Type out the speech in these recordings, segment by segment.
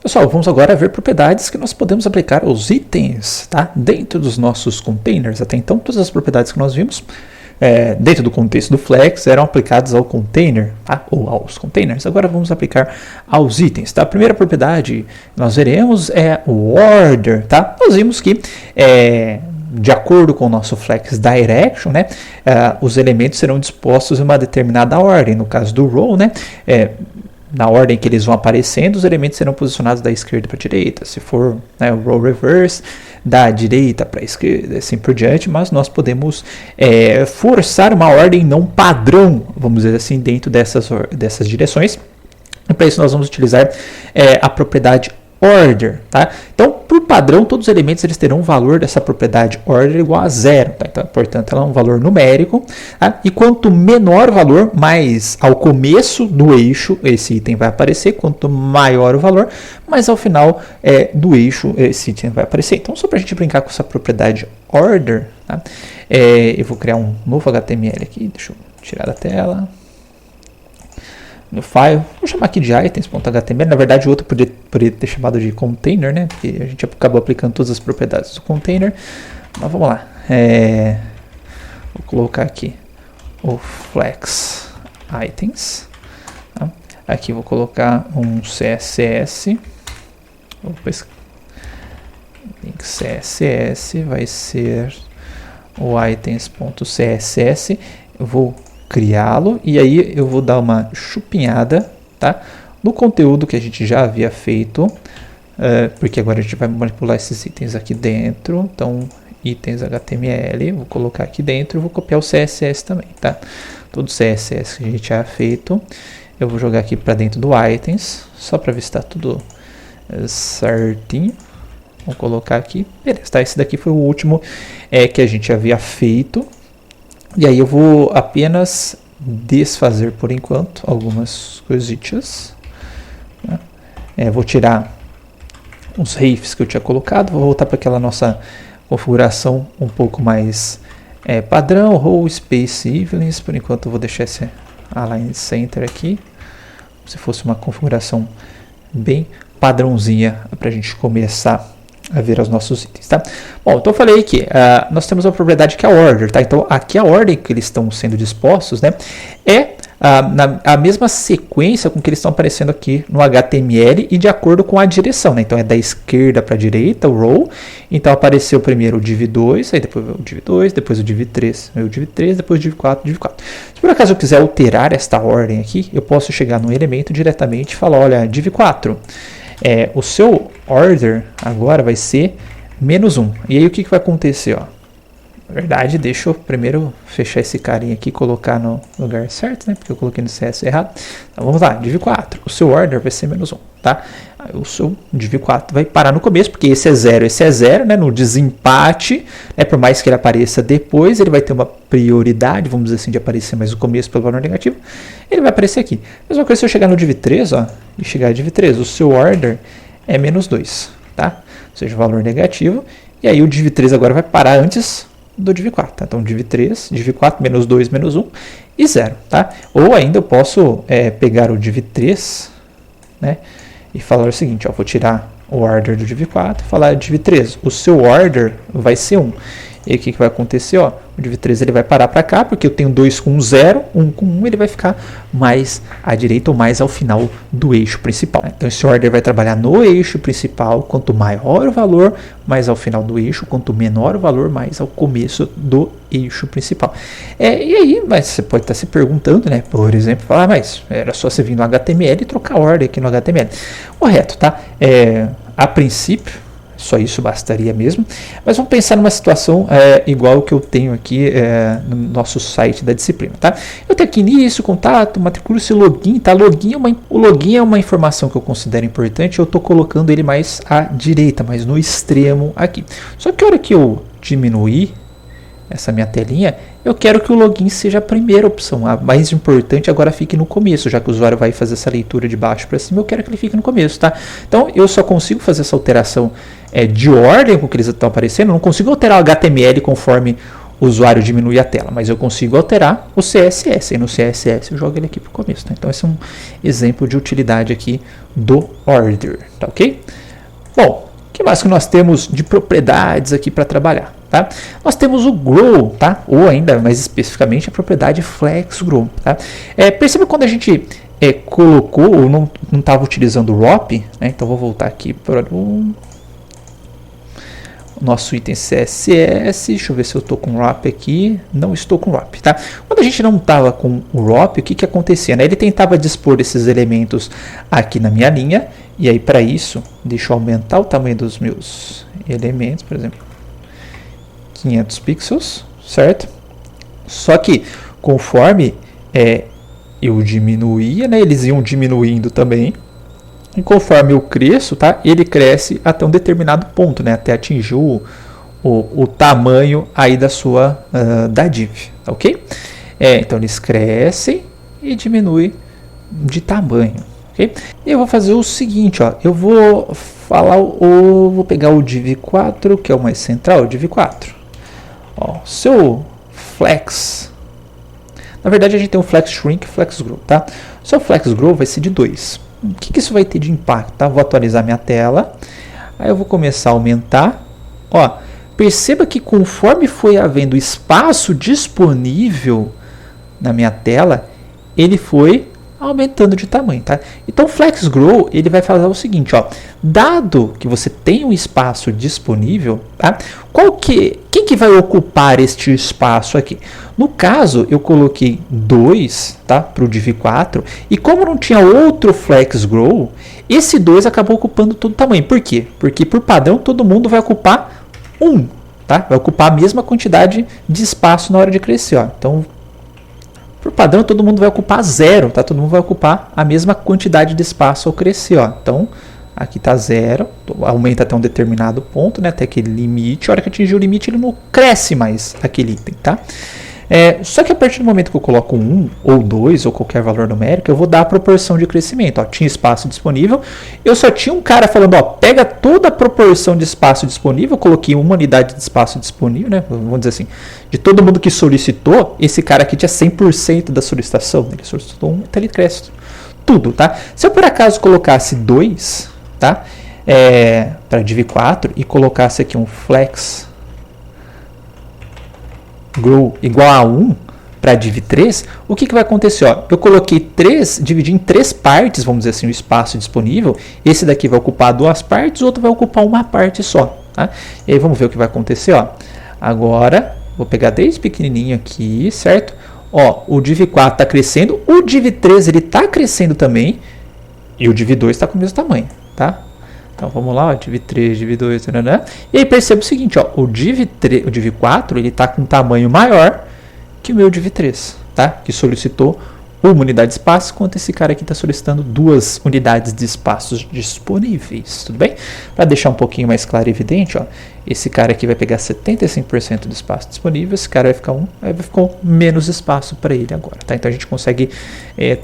Pessoal, vamos agora ver propriedades que nós podemos aplicar aos itens, tá? Dentro dos nossos containers. Até então, todas as propriedades que nós vimos dentro do contexto do Flex eram aplicadas ao container, tá? Ou aos containers. Agora vamos aplicar aos itens, tá? A primeira propriedade que nós veremos é o order, tá? Nós vimos que de acordo com o nosso Flex Direction, né, os elementos serão dispostos em uma determinada ordem. No caso do row, né, na ordem que eles vão aparecendo, os elementos serão posicionados da esquerda para a direita. Se for, né, o row reverse, da direita para a esquerda, assim por diante, mas nós podemos forçar uma ordem não padrão, vamos dizer assim, dentro dessas direções. E para isso nós vamos utilizar a propriedade order, tá? Então, por padrão, todos os elementos eles terão um valor dessa propriedade order igual a 0, tá? Então, portanto, ela é um valor numérico, tá? E quanto menor o valor, mais ao começo do eixo esse item vai aparecer, quanto maior o valor, mais ao final do eixo esse item vai aparecer. Então, só para a gente brincar com essa propriedade order, tá? Eu vou criar um novo HTML aqui, deixa eu tirar da tela. No file, vou chamar aqui de items.html, na verdade o outro poderia ter chamado de container, né, porque a gente acabou aplicando todas as propriedades do container, mas vamos lá, vou colocar aqui o flex items, tá? Aqui vou colocar um CSS, link CSS, vai ser o items.css, eu vou criá-lo e aí eu vou dar uma chupinhada, tá, no conteúdo que a gente já havia feito, porque agora a gente vai manipular esses itens aqui dentro. Então itens HTML, vou colocar aqui dentro, vou copiar o CSS também, tá, todo o CSS que a gente já feito eu vou jogar aqui para dentro do items, só para ver se está tudo certinho. Vou colocar aqui, beleza, tá, esse daqui foi o último que a gente havia feito. E aí eu vou apenas desfazer por enquanto algumas coisitas, né? Vou tirar os refs que eu tinha colocado, vou voltar para aquela nossa configuração um pouco mais padrão, row space evenings. Por enquanto eu vou deixar esse align center aqui, como se fosse uma configuração bem padrãozinha para a gente começar a ver os nossos itens, tá? Bom, então eu falei que nós temos uma propriedade que é a order, tá? Então aqui a ordem que eles estão sendo dispostos, né, a mesma sequência com que eles estão aparecendo aqui no HTML e de acordo com a direção, né? Então é da esquerda para a direita, o row. Então apareceu primeiro o div2, aí depois o div2, depois o div3, o div3, depois o div4, div4. Se por acaso eu quiser alterar esta ordem aqui, eu posso chegar no elemento diretamente e falar, olha, div4. O seu order agora vai ser -1. E aí o que vai acontecer? Ó? Na verdade, deixa eu primeiro fechar esse carinha aqui e colocar no lugar certo, né? Porque eu coloquei no CS errado. Então vamos lá, div4. O seu order vai ser -1, tá? O seu div4 vai parar no começo, porque esse é 0, né? No desempate, né? Por mais que ele apareça depois, ele vai ter uma prioridade, vamos dizer assim, de aparecer mais no começo pelo valor negativo. Ele vai aparecer aqui. Mesma coisa se eu chegar no div3, ó, e chegar a div3, o seu order é -2, tá? Ou seja, o valor negativo. E aí o div3 agora vai parar antes do div4, tá? Então div3, div4, -2, -1 e 0, tá? Ou ainda eu posso pegar o div3, né, e falar o seguinte, ó, vou tirar o order do div4 e falar div3, o seu order vai ser 1. E aí o que vai acontecer? Ó, o div3 ele vai parar para cá, porque eu tenho 2 com 0, 1 com 1, ele vai ficar mais à direita ou mais ao final do eixo principal. Então esse order vai trabalhar no eixo principal, quanto maior o valor, mais ao final do eixo, quanto menor o valor, mais ao começo do eixo principal. E aí, mas você pode estar se perguntando, né? Por exemplo, falar, mas era só você vir no HTML e trocar a ordem aqui no HTML. Correto, tá? A princípio, só isso bastaria mesmo, mas vamos pensar numa situação igual que eu tenho aqui no nosso site da disciplina, tá? Eu tenho aqui início, contato, matricula-se, login, tá? O login é uma informação que eu considero importante, eu estou colocando ele mais à direita, mais no extremo aqui. Só que a hora que eu diminuir essa minha telinha, eu quero que o login seja a primeira opção, a mais importante agora fique no começo, já que o usuário vai fazer essa leitura de baixo para cima, eu quero que ele fique no começo, tá? Então eu só consigo fazer essa alteração de ordem com que eles estão aparecendo, não consigo alterar o HTML conforme o usuário diminui a tela, mas eu consigo alterar o CSS, e no CSS eu jogo ele aqui para o começo. Tá? Então esse é um exemplo de utilidade aqui do order, tá ok? Bom, o que mais que nós temos de propriedades aqui para trabalhar? Tá? Nós temos o grow, tá? Ou ainda mais especificamente a propriedade flex grow. Tá? Perceba quando a gente colocou ou não estava utilizando o wrap, né? Então vou voltar aqui para o nosso item CSS, deixa eu ver se eu estou com o wrap aqui, não estou com o wrap, tá? Quando a gente não estava com o wrap, o que acontecia? Né? Ele tentava dispor esses elementos aqui na minha linha, e aí para isso, deixa eu aumentar o tamanho dos meus elementos, por exemplo, 500 pixels, certo? Só que conforme eu diminuía, né, eles iam diminuindo também. E conforme eu cresço, tá, ele cresce até um determinado ponto, né, até atingir o tamanho aí da div, tá, ok? Então eles crescem e diminuem de tamanho, ok? E eu vou fazer o seguinte, ó, eu vou vou pegar o div4, que é o mais central, o div4. Ó, seu flex, na verdade a gente tem um flex shrink e flex grow, tá? O seu flex grow vai ser de 2. O que isso vai ter de impacto? Tá? Vou atualizar minha tela. Aí eu vou começar a aumentar. Ó, perceba que conforme foi havendo espaço disponível na minha tela, ele foi aumentando de tamanho. Tá? Então o Flex Grow ele vai fazer o seguinte. Ó, dado que você tem um espaço disponível, tá? Quem que vai ocupar este espaço aqui? No caso, eu coloquei 2, tá, para o div4, e como não tinha outro Flex Grow, esse 2 acabou ocupando todo o tamanho. Por quê? Porque por padrão todo mundo vai ocupar 1, tá? Vai ocupar a mesma quantidade de espaço na hora de crescer. Ó. Então, por padrão todo mundo vai ocupar 0, tá? Todo mundo vai ocupar a mesma quantidade de espaço ao crescer. Ó. Então, aqui está 0, aumenta até um determinado ponto, né, até aquele limite. A hora que atingir o limite, ele não cresce mais aquele item, tá? Só que a partir do momento que eu coloco 1 ou 2 ou qualquer valor numérico, eu vou dar a proporção de crescimento. Ó, tinha espaço disponível, eu só tinha um cara falando, ó, pega toda a proporção de espaço disponível, eu coloquei uma unidade de espaço disponível, né, vamos dizer assim, de todo mundo que solicitou, esse cara aqui tinha 100% da solicitação, ele solicitou 1, então ele cresce tudo, tá? Se eu por acaso colocasse 2, tá, para div4 e colocasse aqui um flex grow igual a 1 para div3, o que vai acontecer? Ó, eu coloquei 3, dividi em 3 partes, vamos dizer assim, o espaço disponível. Esse daqui vai ocupar 2 partes, o outro vai ocupar uma parte só. Tá? E aí vamos ver o que vai acontecer. Ó. Agora, vou pegar desde pequenininho aqui, certo? Ó, o div4 está crescendo, o div3 ele está crescendo também, e o div2 está com o mesmo tamanho. Tá? Então vamos lá, ó, div3, div2, tarará. E aí perceba o seguinte, ó, o div4 ele está com um tamanho maior que o meu div3, tá? Que solicitou uma unidade de espaço, enquanto esse cara aqui está solicitando 2 unidades de espaços disponíveis, tudo bem? Para deixar um pouquinho mais claro e evidente, ó, esse cara aqui vai pegar 75% do espaço disponível, esse cara vai ficar aí vai ficar menos espaço para ele agora, tá? Então a gente consegue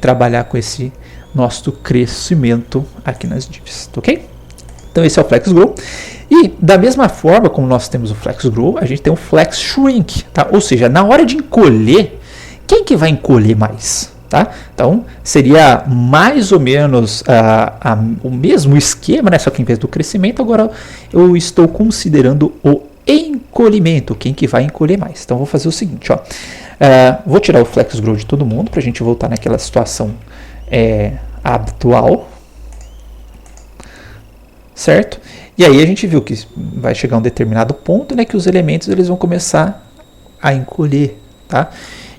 trabalhar com esse nosso crescimento aqui nas divs, ok? Então esse é o Flex Grow. E da mesma forma como nós temos o Flex Grow, a gente tem o Flex Shrink. Tá? Ou seja, na hora de encolher, quem que vai encolher mais? Tá? Então seria mais ou menos o mesmo esquema, né? Só que em vez do crescimento, agora eu estou considerando o encolhimento. Quem que vai encolher mais? Então vou fazer o seguinte. Ó, vou tirar o Flex Grow de todo mundo para a gente voltar naquela situação habitual. Certo? E aí a gente viu que vai chegar a um determinado ponto, né, que os elementos eles vão começar a encolher, tá?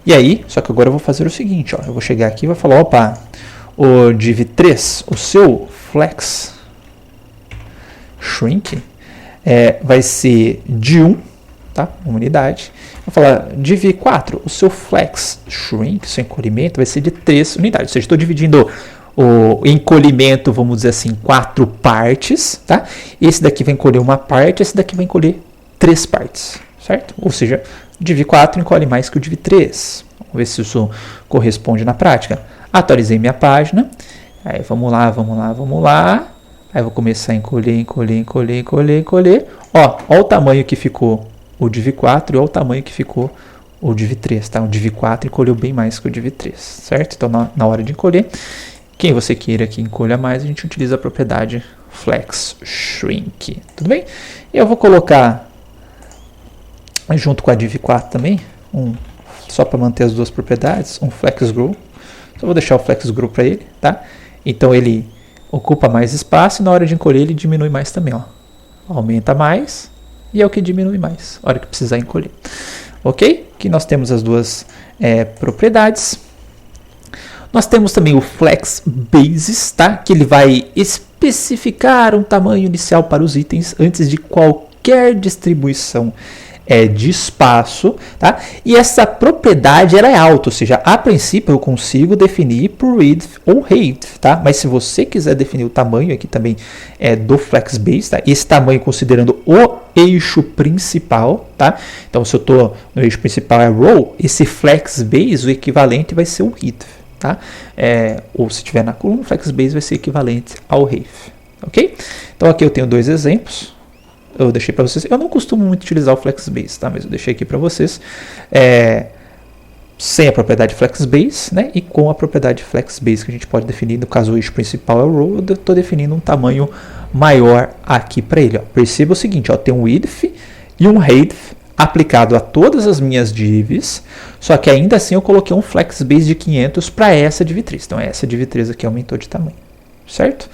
E aí, só que agora eu vou fazer o seguinte, ó, eu vou chegar aqui e vou falar, opa, o div3, o seu flex shrink vai ser de 1, tá? Uma unidade. Vou falar div4, o seu flex shrink, seu encolhimento vai ser de 3 unidades. Ou seja, estou dividindo o encolhimento, vamos dizer assim, 4 partes, tá? Esse daqui vai encolher uma parte, esse daqui vai encolher 3 partes, certo? Ou seja, o div4 encolhe mais que o div3. Vamos ver se isso corresponde na prática. Atualizei minha página. Aí vamos lá, vamos lá, vamos lá. Aí vou começar a encolher, encolher, encolher, encolher, encolher. Ó o tamanho que ficou o div 4 e olha o tamanho que ficou o div 3, tá? O div 4 encolheu bem mais que o div 3, certo? Então, na hora de encolher, quem você queira que encolha mais, a gente utiliza a propriedade flex shrink, tudo bem? E eu vou colocar junto com a div 4 também, só para manter as duas propriedades, um flex grow. Só vou deixar o flex grow para ele, tá? Então ele ocupa mais espaço e na hora de encolher ele diminui mais também, ó. Aumenta mais e é o que diminui mais, na hora que precisar encolher. Ok? Aqui nós temos as duas propriedades. Nós temos também o flex basis, tá? Que ele vai especificar um tamanho inicial para os itens antes de qualquer distribuição de espaço, tá? E essa propriedade ela é alta, ou seja, a princípio eu consigo definir por width ou height, tá? Mas se você quiser definir o tamanho aqui também do flex base, tá? Esse tamanho considerando o eixo principal, tá? Então se eu estou no eixo principal é row, esse flex base o equivalente vai ser o width, tá? Ou se tiver na coluna, o flex base vai ser equivalente ao height, ok? Então aqui eu tenho dois exemplos. Eu deixei para vocês. Eu não costumo muito utilizar o FlexBase, tá? Mas eu deixei aqui para vocês. Sem a propriedade FlexBase, né? E com a propriedade FlexBase que a gente pode definir. No caso, o eixo principal é o row. Eu estou definindo um tamanho maior aqui para ele. Ó. Perceba o seguinte: ó, tem um width e um height aplicado a todas as minhas divs. Só que ainda assim eu coloquei um FlexBase de 500 para essa div 3. Então essa div 3 aqui aumentou de tamanho, certo?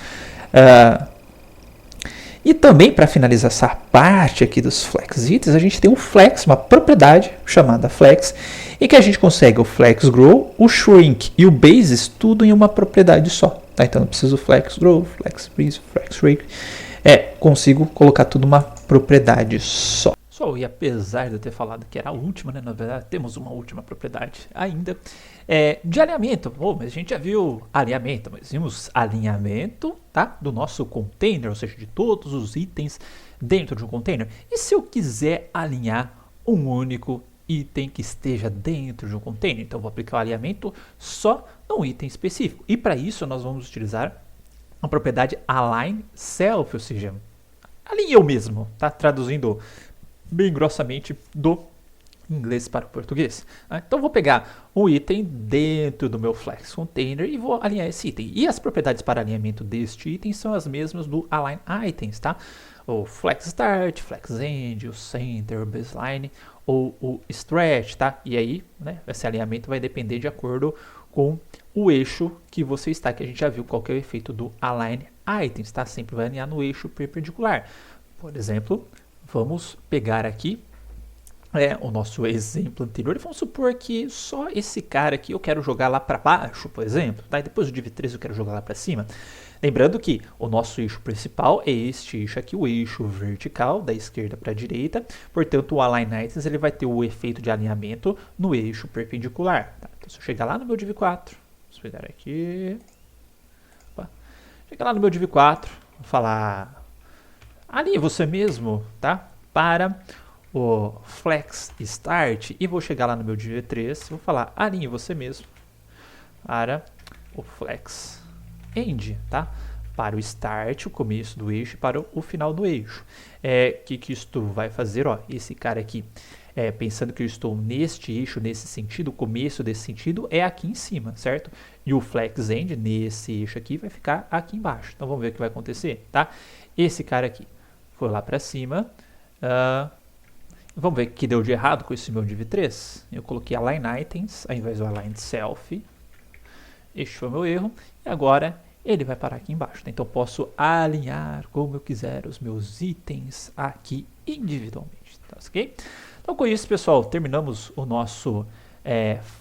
E também, para finalizar essa parte aqui dos flex itens, a gente tem um flex, uma propriedade chamada flex, em que a gente consegue o flex grow, o shrink e o basis, tudo em uma propriedade só. Tá? Então, eu preciso flex grow, flex base, flex shrink. Consigo colocar tudo numa propriedade só. E apesar de eu ter falado que era a última, né, na verdade temos uma última propriedade ainda, de alinhamento. Mas a gente já viu alinhamento, mas vimos alinhamento, tá, do nosso container, ou seja, de todos os itens dentro de um container. E se eu quiser alinhar um único item que esteja dentro de um container? Então eu vou aplicar o alinhamento só num item específico. E para isso nós vamos utilizar a propriedade align self, ou seja, alinhe eu mesmo, tá, traduzindo bem grossamente do inglês para o português. Então eu vou pegar um item dentro do meu flex container e vou alinhar esse item. E as propriedades para alinhamento deste item são as mesmas do align items, tá? O flex start, flex end, o center, o baseline ou o stretch, tá? E aí, né, esse alinhamento vai depender de acordo com o eixo que você está, que a gente já viu qual que é o efeito do align items, tá? Sempre vai alinhar no eixo perpendicular. Por exemplo, vamos pegar aqui o nosso exemplo anterior e vamos supor que só esse cara aqui eu quero jogar lá para baixo, por exemplo, tá? E depois do div 3 eu quero jogar lá para cima. Lembrando que o nosso eixo principal é este eixo aqui, o eixo vertical, da esquerda para a direita. Portanto, o align items ele vai ter o efeito de alinhamento no eixo perpendicular. Tá? Então, se eu chegar lá no meu div 4, vamos pegar aqui, chegar lá no meu div 4, vou falar, alinhe você mesmo, tá? Para o flex start e vou chegar lá no meu div 3, vou falar alinhe você mesmo para o flex end, tá? Para o start, o começo do eixo, e para o final do eixo. Que isto vai fazer, ó, esse cara aqui, pensando que eu estou neste eixo, nesse sentido, o começo desse sentido é aqui em cima, certo? E o flex end, nesse eixo aqui, vai ficar aqui embaixo. Então vamos ver o que vai acontecer, tá? Esse cara aqui foi lá para cima, vamos ver o que deu de errado com esse meu div 3. Eu coloquei align items ao invés do align self. Este foi o meu erro. E agora ele vai parar aqui embaixo. Então eu posso alinhar como eu quiser os meus itens aqui individualmente. Tá, ok? Então com isso, pessoal, terminamos o nosso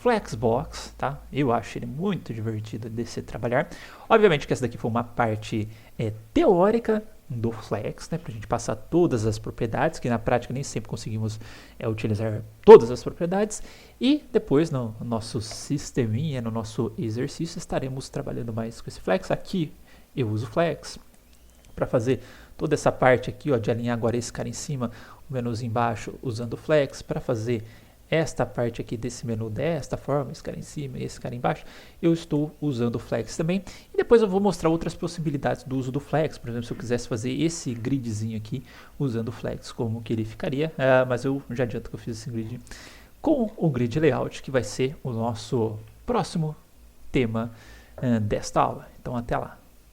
Flexbox. Tá? Eu acho ele muito divertido de se trabalhar. Obviamente que essa daqui foi uma parte teórica do Flex, né, para a gente passar todas as propriedades, que na prática nem sempre conseguimos utilizar todas as propriedades, e depois no nosso sisteminha, no nosso exercício, estaremos trabalhando mais com esse Flex. Aqui eu uso o Flex para fazer toda essa parte aqui, ó, de alinhar agora esse cara em cima, o menos embaixo, usando o Flex, para fazer esta parte aqui desse menu desta forma, esse cara em cima e esse cara embaixo, eu estou usando o Flex também. E depois eu vou mostrar outras possibilidades do uso do Flex. Por exemplo, se eu quisesse fazer esse gridzinho aqui usando o Flex, como que ele ficaria. Mas eu já adianto que eu fiz esse grid com o Grid Layout, que vai ser o nosso próximo tema desta aula. Então até lá.